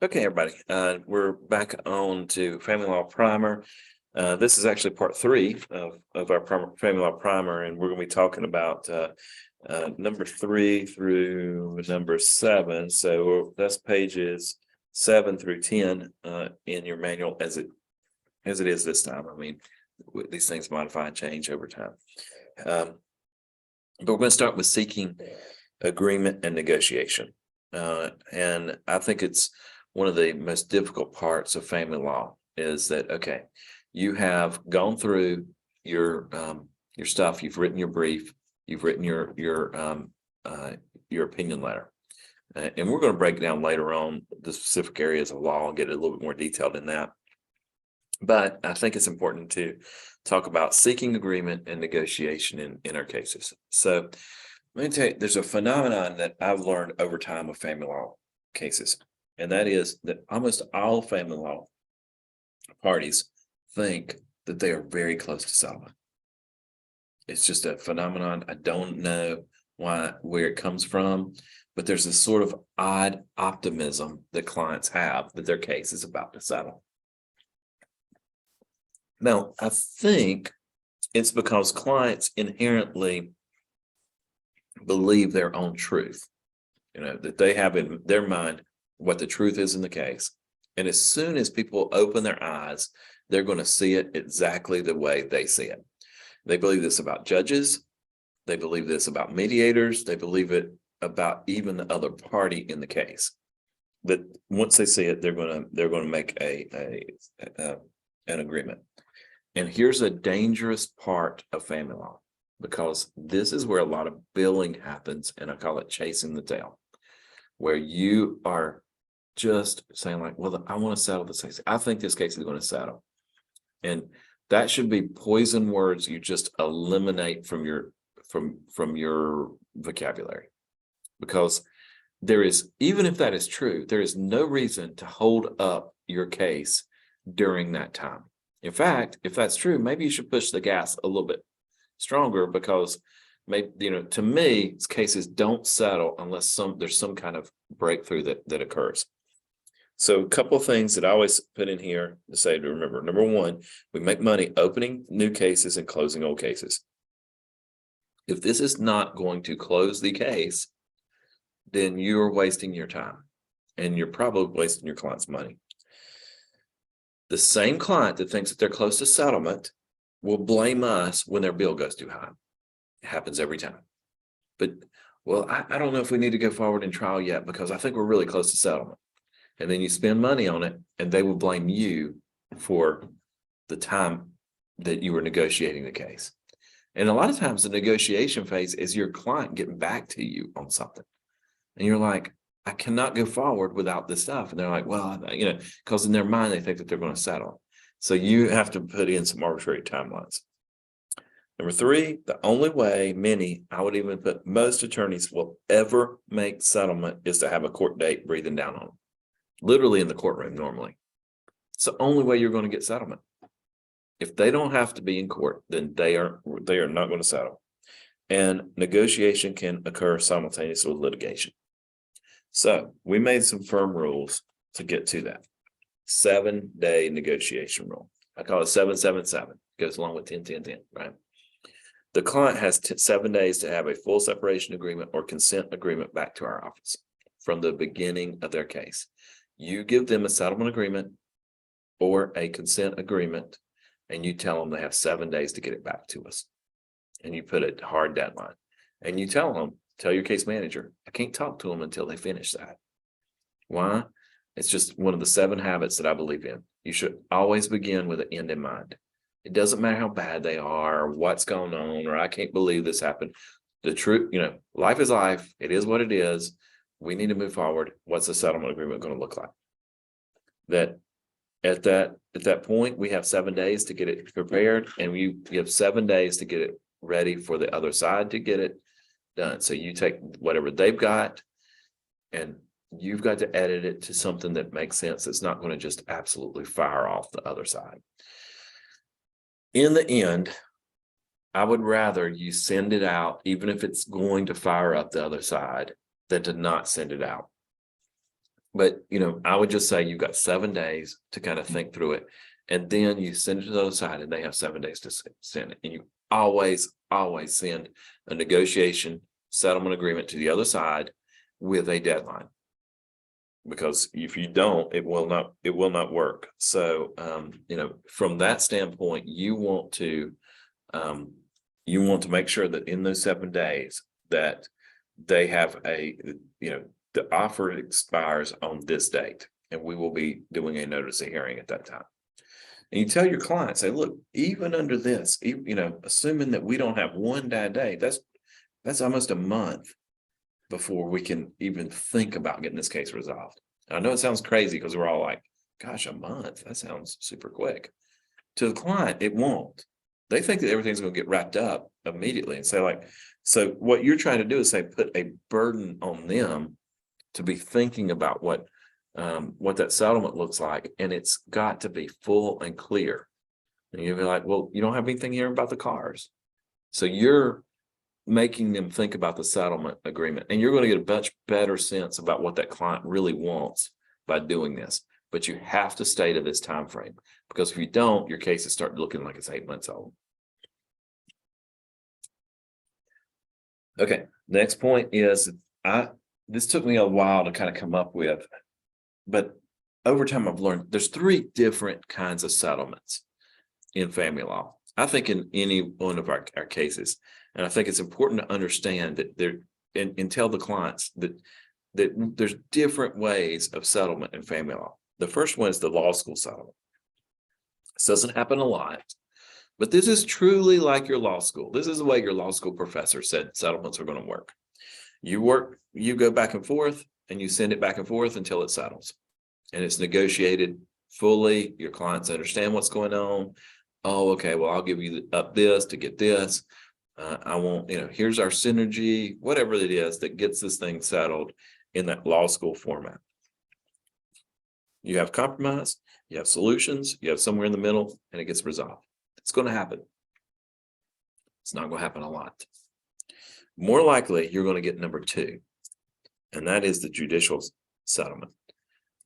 Okay, everybody, we're back on to Family Law Primer. This is actually part three of our Family Law Primer, and we're going to be talking about number 3 through number 7. So that's pages 7 through 10 in your manual as it is this time. I mean, these things modify and change over time. But we're going to start with seeking agreement and negotiation. And I think it's one of the most difficult parts of family law is that, okay, you have gone through your stuff, you've written your brief, you've written your opinion letter. And we're going to break down later on the specific areas of law and get a little bit more detailed in that. But I think it's important to talk about seeking agreement and negotiation in our cases. So let me tell you, there's a phenomenon that I've learned over time of family law cases, and that is that almost all family law parties think that they are very close to settlement. It's just a phenomenon. I don't know where it comes from, but there's this sort of odd optimism that clients have that their case is about to settle. Now, I think it's because clients inherently believe their own truth, that they have in their mind what the truth is in the case. And as soon as people open their eyes, they're going to see it exactly the way they see it. They believe this about judges. They believe this about mediators. They believe it about even the other party in the case. That once they see it, they're going to make an agreement. And here's a dangerous part of family law, because this is where a lot of billing happens, and I call it chasing the tail, where you are just saying like, well, I want to settle this case. I think this case is going to settle. And that should be poison words you just eliminate from your vocabulary, because there is, even if that is true, there is no reason to hold up your case during that time. In fact, if that's true, maybe you should push the gas a little bit stronger, because maybe, to me, cases don't settle unless there's some kind of breakthrough that occurs. So a couple of things that I always put in here to say to remember. Number one, we make money opening new cases and closing old cases. If this is not going to close the case, then you're wasting your time, and you're probably wasting your client's money. The same client that thinks that they're close to settlement will blame us when their bill goes too high. It happens every time. But, well, I don't know if we need to go forward in trial yet because I think we're really close to settlement. And then you spend money on it, and they will blame you for the time that you were negotiating the case. And a lot of times the negotiation phase is your client getting back to you on something. And you're like, I cannot go forward without this stuff. And they're like, well, because in their mind, they think that they're going to settle. So you have to put in some arbitrary timelines. Number 3, the only way I would even put most attorneys will ever make settlement is to have a court date breathing down on them. Literally in the courtroom normally. It's the only way you're going to get settlement. If they don't have to be in court, then they are not going to settle. And negotiation can occur simultaneously with litigation. So we made some firm rules to get to that 7-day negotiation rule. I call it 7-7-7. Goes along with 10-10-10, right? The client has 7 days to have a full separation agreement or consent agreement back to our office from the beginning of their case. You give them a settlement agreement or a consent agreement, and you tell them they have 7 days to get it back to us. And you put a hard deadline. And you tell your case manager, I can't talk to them until they finish that. Why? It's just one of the 7 habits that I believe in. You should always begin with an end in mind. It doesn't matter how bad they are, or what's going on, or I can't believe this happened. The truth, life is life. It is what it is. We need to move forward. What's the settlement agreement going to look like? That at that point, we have 7 days to get it prepared, and we have 7 days to get it ready for the other side to get it done. So you take whatever they've got, and you've got to edit it to something that makes sense. It's not going to just absolutely fire off the other side. In the end, I would rather you send it out, even if it's going to fire up the other side, than to not send it out. But, I would just say you've got 7 days to kind of think through it. And then you send it to the other side and they have 7 days to send it. And you always send a negotiation settlement agreement to the other side with a deadline. Because if you don't, it will not work. So, from that standpoint, you want to make sure that in those 7 days that they have the offer expires on this date, and we will be doing a notice of hearing at that time. And you tell your client, say, look, even under this, assuming that we don't have one bad day, that's almost a month before we can even think about getting this case resolved. And I know it sounds crazy because we're all like, gosh, a month, that sounds super quick. To the client, it won't. They think that everything's going to get wrapped up immediately. And say, so what you're trying to do is put a burden on them to be thinking about what that settlement looks like, and it's got to be full and clear. And you'll be like, well, you don't have anything here about the cars. So you're making them think about the settlement agreement, and you're going to get a much better sense about what that client really wants by doing this. But you have to stay to this time frame, because if you don't, your cases start looking like it's 8 months old. Okay, next point is this took me a while to kind of come up with, but over time I've learned there's 3 different kinds of settlements in family law. I think in any one of our cases, and I think it's important to understand that and tell the clients that there's different ways of settlement in family law. The first one is the law school settlement. This doesn't happen a lot, but this is truly like your law school. This is the way your law school professor said settlements are going to work. You go back and forth, and you send it back and forth until it settles. And it's negotiated fully. Your clients understand what's going on. Oh, okay, well, I'll give you up this to get this. I want, here's our synergy, whatever it is that gets this thing settled in that law school format. You have compromise, you have solutions, you have somewhere in the middle, and it gets resolved. It's going to happen. It's not going to happen a lot. More likely, you're going to get number 2, and that is the judicial settlement.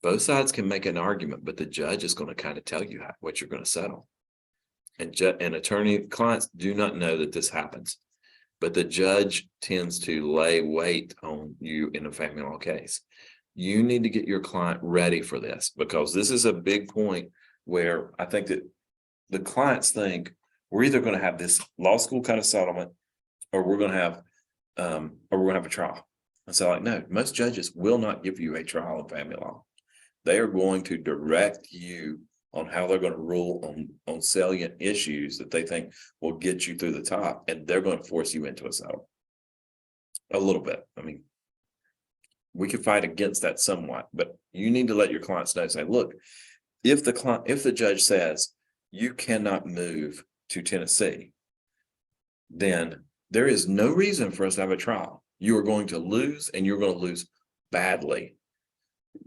Both sides can make an argument, but the judge is going to kind of tell you what you're going to settle. And attorney clients do not know that this happens, but the judge tends to lay weight on you in a family law case. You need to get your client ready for this, because this is a big point where I think that the clients think we're either going to have this law school kind of settlement, or we're going to have a trial. And so, no, most judges will not give you a trial in family law. They are going to direct you on how they're going to rule on salient issues that they think will get you through the top, and they're going to force you into a settlement a little bit. I mean, we can fight against that somewhat, but you need to let your clients know, say, look, if the judge says you cannot move to Tennessee, then there is no reason for us to have a trial. You are going to lose, and you're going to lose badly.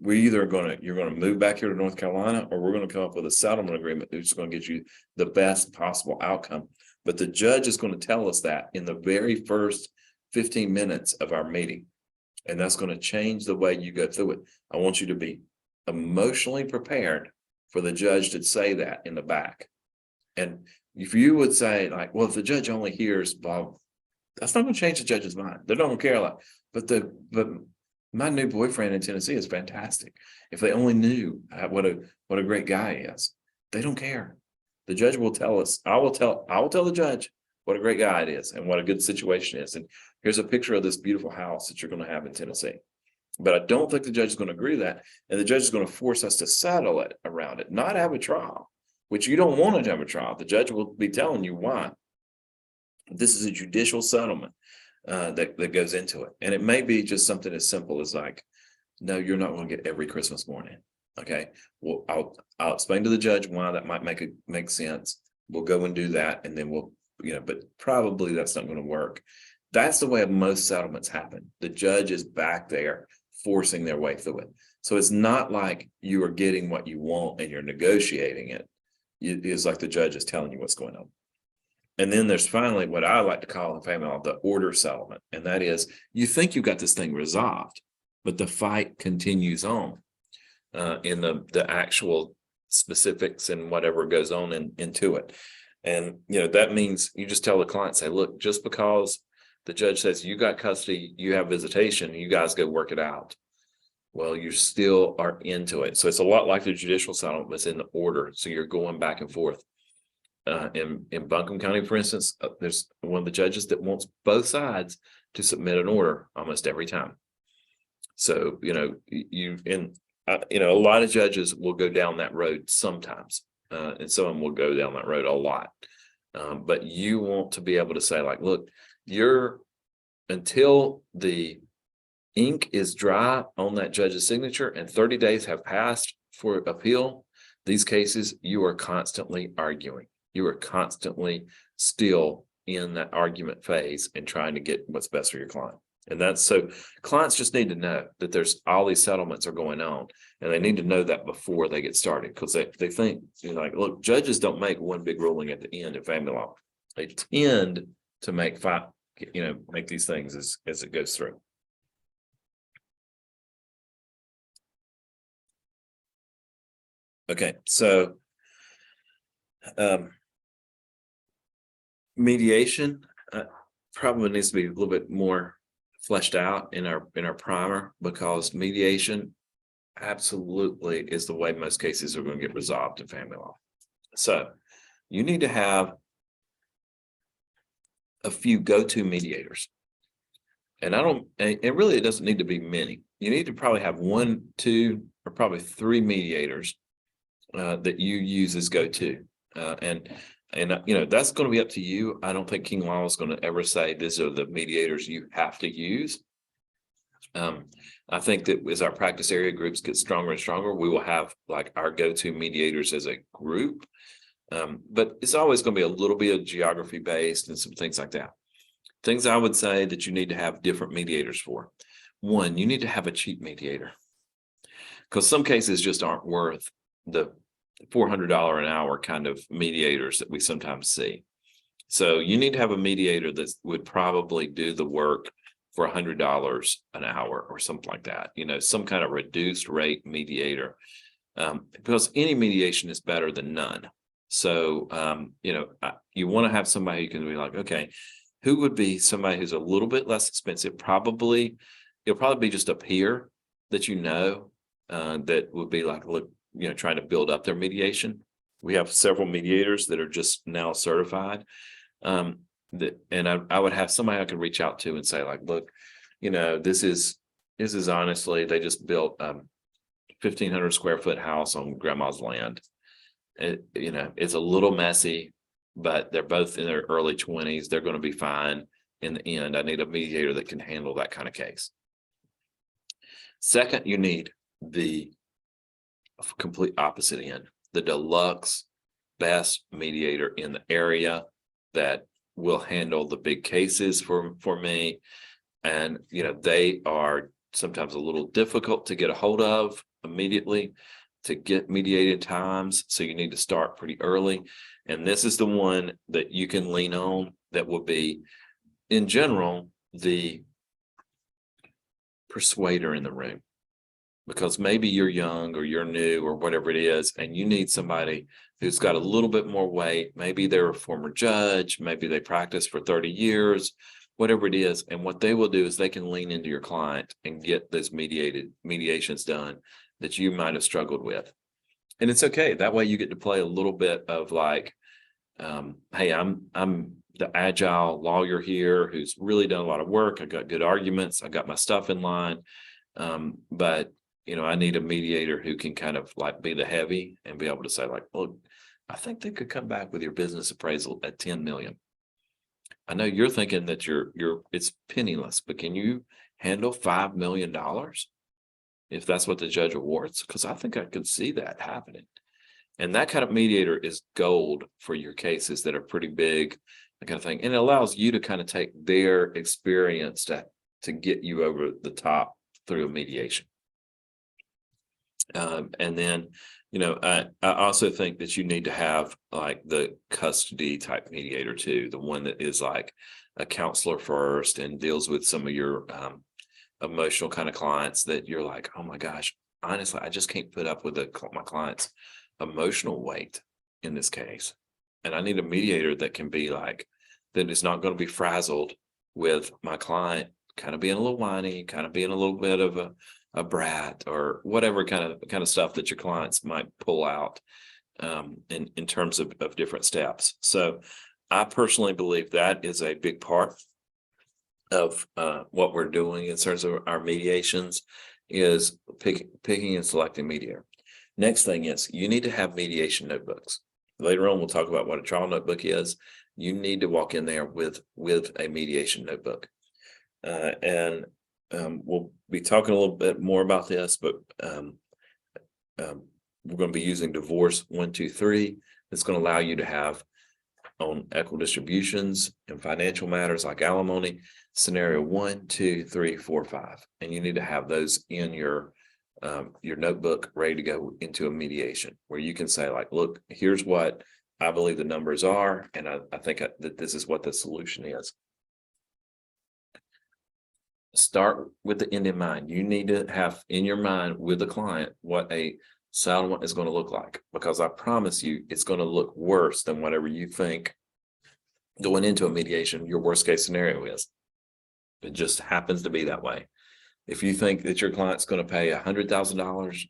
You're going to move back here to North Carolina, or we're going to come up with a settlement agreement that's going to get you the best possible outcome. But the judge is going to tell us that in the very first 15 minutes of our meeting. And that's going to change the way you go through it. I want you to be emotionally prepared for the judge to say that in the back. And if you would say, well, if the judge only hears Bob, that's not going to change the judge's mind. They don't care a lot. But my new boyfriend in Tennessee is fantastic. If they only knew what a great guy he is, they don't care. The judge will tell us. I will tell the judge what a great guy it is and what a good situation is. And here's a picture of this beautiful house that you're going to have in Tennessee. But I don't think the judge is going to agree to that. And the judge is going to force us to settle it around it, not have a trial, which you don't want to have a trial. The judge will be telling you why. This is a judicial settlement that goes into it. And it may be just something as simple as no, you're not going to get every Christmas morning. Okay. Well, I'll explain to the judge why that might make sense. We'll go and do that. And then but probably that's not going to work. That's the way most settlements happen. The judge is back there forcing their way through it. So it's not like you are getting what you want and you're negotiating it. It is like the judge is telling you what's going on. And then there's finally what I like to call in family law the order settlement. And that is, you think you got this thing resolved, but the fight continues on. in the actual specifics and whatever goes on into it. And, that means you just tell the client, say, look, just because the judge says you got custody, you have visitation, you guys go work it out. Well, you still are into it. So it's a lot like the judicial settlement, but it's in the order. So you're going back and forth. In Buncombe County, for instance, there's one of the judges that wants both sides to submit an order almost every time. So, a lot of judges will go down that road sometimes, and some of them will go down that road a lot. But you want to be able to say, like, look, until the ink is dry on that judge's signature and 30 days have passed for appeal, these cases, you are constantly arguing. You are constantly still in that argument phase and trying to get what's best for your client. And that's so clients just need to know that there's all these settlements are going on, and they need to know that before they get started, because they think, like, look, judges don't make one big ruling at the end of family law. They tend to make these things as it goes through. Okay, so mediation probably needs to be a little bit more fleshed out in our primer, because mediation absolutely is the way most cases are going to get resolved in family law. So you need to have a few go-to mediators. And it doesn't need to be many. You need to probably have 1, 2, or probably 3 mediators that you use as go-to. And that's going to be up to you. I don't think King Law is going to ever say these are the mediators you have to use. I think that as our practice area groups get stronger and stronger, we will have like our go-to mediators as a group. But it's always going to be a little bit of geography based and some things like that. Things I would say that you need to have different mediators for. One, you need to have a cheap mediator, because some cases just aren't worth the $400 an hour kind of mediators that we sometimes see. So you need to have a mediator that would probably do the work for $100 an hour or something like that, some kind of reduced rate mediator, because any mediation is better than none. So, you want to have somebody who can be like, okay, who would be somebody who's a little bit less expensive? It'll probably be just a peer that that would be like, look, trying to build up their mediation. We have several mediators that are just now certified. And I would have somebody I could reach out to and say, like, look, this is honestly, they just built 1,500 square foot house on grandma's land. It's a little messy, but they're both in their early 20s. They're going to be fine in the end. I need a mediator that can handle that kind of case. Second, you need the complete opposite end, the deluxe best mediator in the area that will handle the big cases for me. And, they are sometimes a little difficult to get a hold of immediately to get mediated times. So you need to start pretty early. And this is the one that you can lean on that will be, in general, the persuader in the room. Because maybe you're young or you're new or whatever it is, and you need somebody who's got a little bit more weight. Maybe they're a former judge, maybe they practiced for 30 years, whatever it is. And what they will do is they can lean into your client and get those mediations done that you might have struggled with. And it's okay. That way you get to play a little bit of like, hey, I'm the agile lawyer here who's really done a lot of work. I got good arguments. I got my stuff in line. But I need a mediator who can kind of like be the heavy and be able to say, like, well, I think they could come back with your business appraisal at 10 million. I know you're thinking that it's penniless, but can you handle $5 million if that's what the judge awards? Because I think I could see that happening. And that kind of mediator is gold for your cases that are pretty big, that kind of thing. And it allows you to kind of take their experience to get you over the top through a mediation. And then, I also think that you need to have like the custody type mediator too, the one that is like a counselor first and deals with some of your emotional kind of clients that you're like, oh my gosh, honestly, I just can't put up with my client's emotional weight in this case. And I need a mediator that can be like, that is not going to be frazzled with my client kind of being a little whiny, kind of being a little bit of a brat or whatever kind of stuff that your clients might pull out in terms of different steps. So I personally believe that is a big part of what we're doing in terms of our mediations is picking and selecting mediator. Next thing is you need to have mediation notebooks. Later on, we'll talk about what a trial notebook is. You need to walk in there with a mediation notebook. And we'll be talking a little bit more about this, but we're going to be using divorce 1, 2, 3. It's going to allow you to have on equal distributions and financial matters like alimony, scenario 1, 2, 3, 4, 5. And you need to have those in your notebook ready to go into a mediation where you can say like, look, here's what I believe the numbers are. And I think that this is what the solution is. Start with the end in mind. You need to have in your mind with the client what a settlement is going to look like, because I promise you it's going to look worse than whatever you think going into a mediation your worst case scenario is. It just happens to be that way. If you think that your client's going to pay $100,000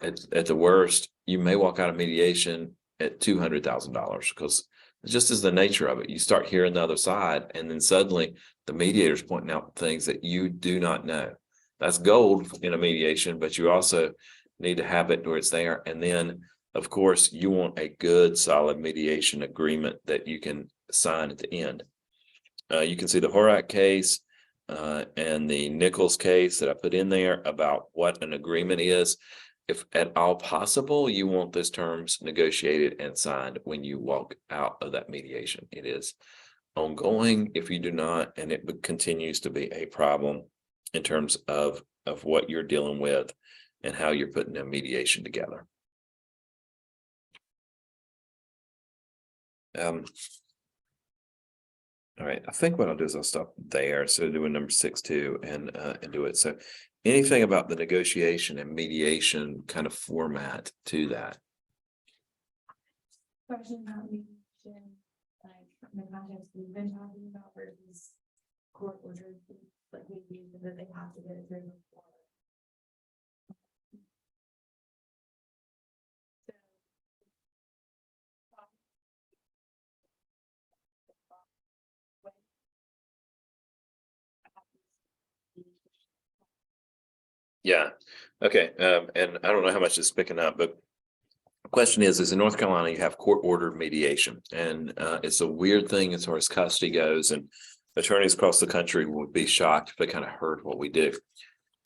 at the worst, you may walk out of mediation at $200,000 because it just is the nature of it. You start hearing the other side, and then suddenly the mediator's pointing out things that you do not know. That's gold in a mediation, but you also need to have it where it's there. And then, of course, you want a good, solid mediation agreement that you can sign at the end. You can see the Horak case and the Nichols case that I put in there about what an agreement is. If at all possible, you want those terms negotiated and signed when you walk out of that mediation. It is ongoing if you do not, and it continues to be a problem in terms of what you're dealing with and how you're putting a mediation together. All right, I think what I'll do is I'll stop there. So doing number 6 too, and do it. So anything about the negotiation and mediation kind of format to that? Question about mediation, like in the context we've been talking about versus court orders, like we use that they have to get it through before. Yeah. Okay. And I don't know how much it's picking up, but the question is in North Carolina, you have court ordered mediation, and it's a weird thing as far as custody goes, and attorneys across the country would be shocked if they kind of heard what we do.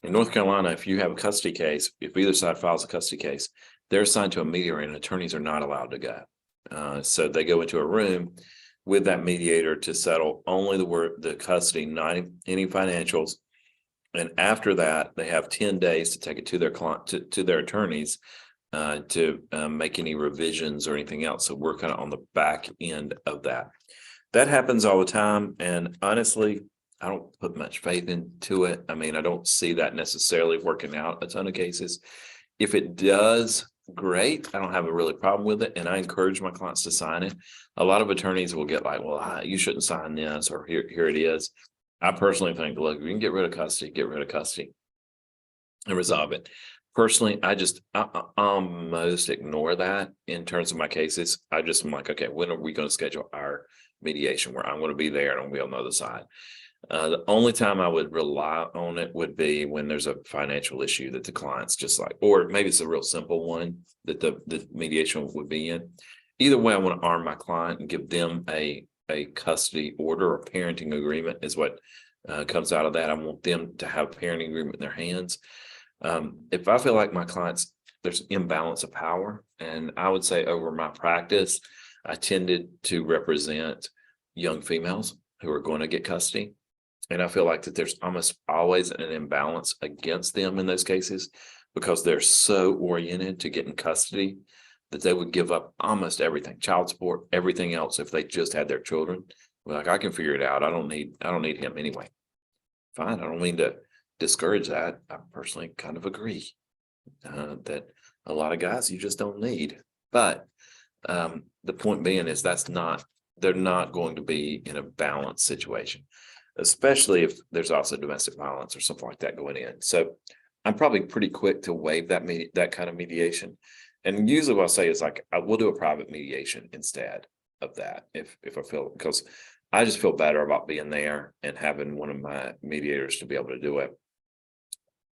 In North Carolina, if you have a custody case, if either side files a custody case, they're assigned to a mediator, and attorneys are not allowed to go. So they go into a room with that mediator to settle only the custody, not any financials. And after that, they have 10 days to take it to their client, to their attorneys to make any revisions or anything else. So we're kind of on the back end of that. That happens all the time. And honestly, I don't put much faith into it. I mean, I don't see that necessarily working out a ton of cases. If it does, great. I don't have a really problem with it. And I encourage my clients to sign it. A lot of attorneys will get like, well, you shouldn't sign this, or here it is. I personally think, look, if you can get rid of custody, get rid of custody and resolve it. Personally, I almost ignore that in terms of my cases. I just am like, okay, when are we going to schedule our mediation where I'm going to be there and I'll be on the other side? The only time I would rely on it would be when there's a financial issue that the client's just like, or maybe it's a real simple one that the mediation would be in. Either way, I want to arm my client and give them a custody order or parenting agreement is what comes out of that. I want them to have a parenting agreement in their hands. If I feel like my clients, there's imbalance of power, and I would say over my practice, I tended to represent young females who are going to get custody. And I feel like that there's almost always an imbalance against them in those cases because they're so oriented to getting custody that they would give up almost everything, child support, everything else, if they just had their children. Like, I can figure it out. I don't need him anyway. Fine. I don't mean to discourage that. I personally kind of agree. that a lot of guys you just don't need. But the point being is they're not going to be in a balanced situation, especially if there's also domestic violence or something like that going in. So I'm probably pretty quick to waive that kind of mediation. And usually what I'll say is like, I will do a private mediation instead of that if I feel, because I just feel better about being there and having one of my mediators to be able to do it.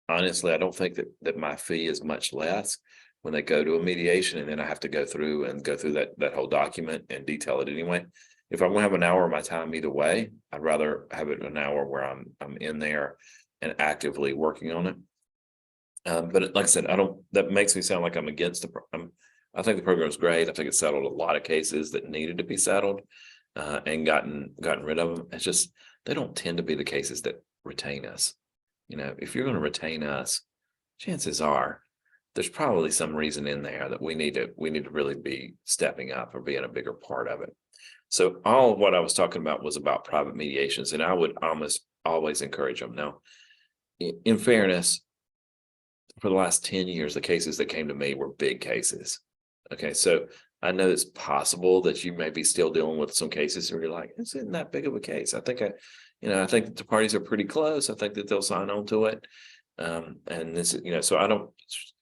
Honestly, I don't think that my fee is much less when they go to a mediation, and then I have to go through that whole document and detail it anyway. If I want to have an hour of my time either way, I'd rather have it an hour where I'm in there and actively working on it. But like I said, that makes me sound like I'm against I think the program is great. I think it settled a lot of cases that needed to be settled, and gotten rid of them. It's just, they don't tend to be the cases that retain us. If you're going to retain us, chances are there's probably some reason in there that we need to really be stepping up or being a bigger part of it. So all of what I was talking about was about private mediations, and I would almost always encourage them. Now, in fairness, for the last 10 years, the cases that came to me were big cases. Okay, so I know it's possible that you may be still dealing with some cases where you're like, it's not that big of a case. I think that the parties are pretty close. I think that they'll sign on to it. And this is, so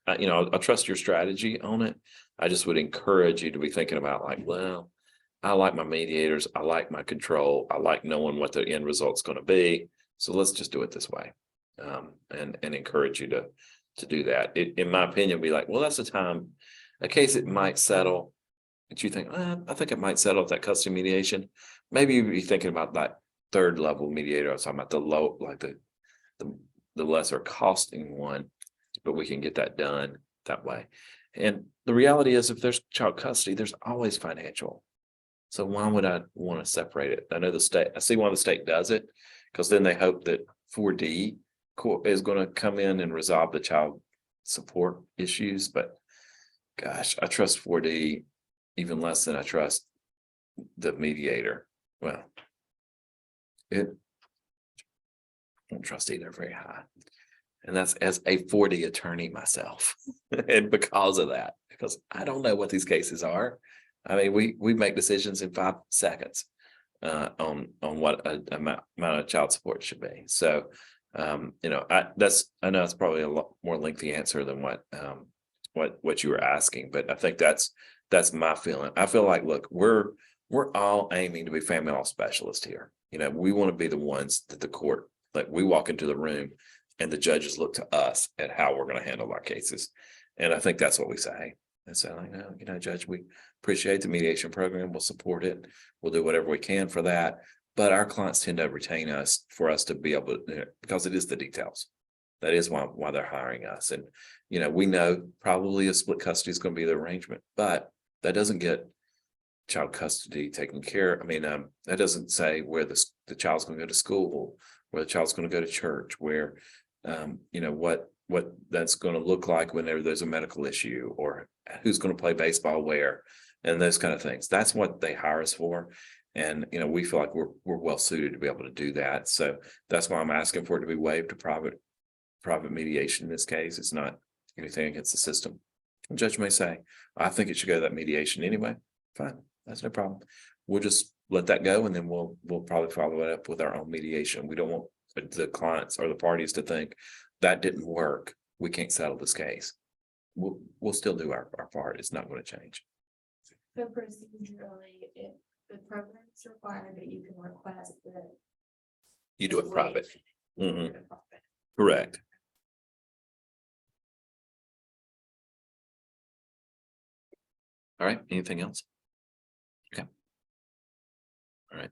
I trust your strategy on it. I just would encourage you to be thinking about like, well, I like my mediators. I like my control. I like knowing what the end result's going to be. So let's just do it this way. And encourage you to do that. In my opinion, be like, well, that's a case it might settle. But you think, I think it might settle at that custody mediation. Maybe you'd be thinking about that third level mediator. I was talking about the low, like the lesser costing one, but we can get that done that way. And the reality is, if there's child custody, there's always financial. So why would I want to separate it? I know I see why the state does it, because then they hope that 4D court is going to come in and resolve the child support issues. But gosh, I trust 4D even less than I trust the mediator. Well, I don't trust either very high. And that's as a 4D attorney myself. And because of that, because I don't know what these cases are. I mean, we make decisions in 5 seconds on what amount of child support should be. So, I know it's probably a lot more lengthy answer than what you were asking, but I think that's my feeling. I feel like, look, we're all aiming to be family law specialists here. We want to be the ones that the court, like, we walk into the room and the judges look to us at how we're going to handle our cases. And I think that's what we say. And so, like, Judge, we appreciate the mediation program. We'll support it. We'll do whatever we can for that. But our clients tend to retain us for us to be able to, because it is the details. That is why they're hiring us. And, we know probably a split custody is going to be the arrangement, but that doesn't get child custody taken care. I mean, that doesn't say where the child's going to go to school, where the child's going to go to church, where, what that's going to look like whenever there's a medical issue, or who's going to play baseball where, and those kind of things. That's what they hire us for. And, we feel like we're well suited to be able to do that. So that's why I'm asking for it to be waived to private mediation. In this case, it's not anything against the system. The judge may say, I think it should go to that mediation anyway. Fine, that's no problem. We'll just let that go, and then we'll probably follow it up with our own mediation. We don't want the clients or the parties to think that didn't work, we can't settle this case. We'll still do our part. It's not going to change. So procedurally, if the program is required, that you can request that You do it private. Mhm. Correct. All right. Anything else? Okay. All right.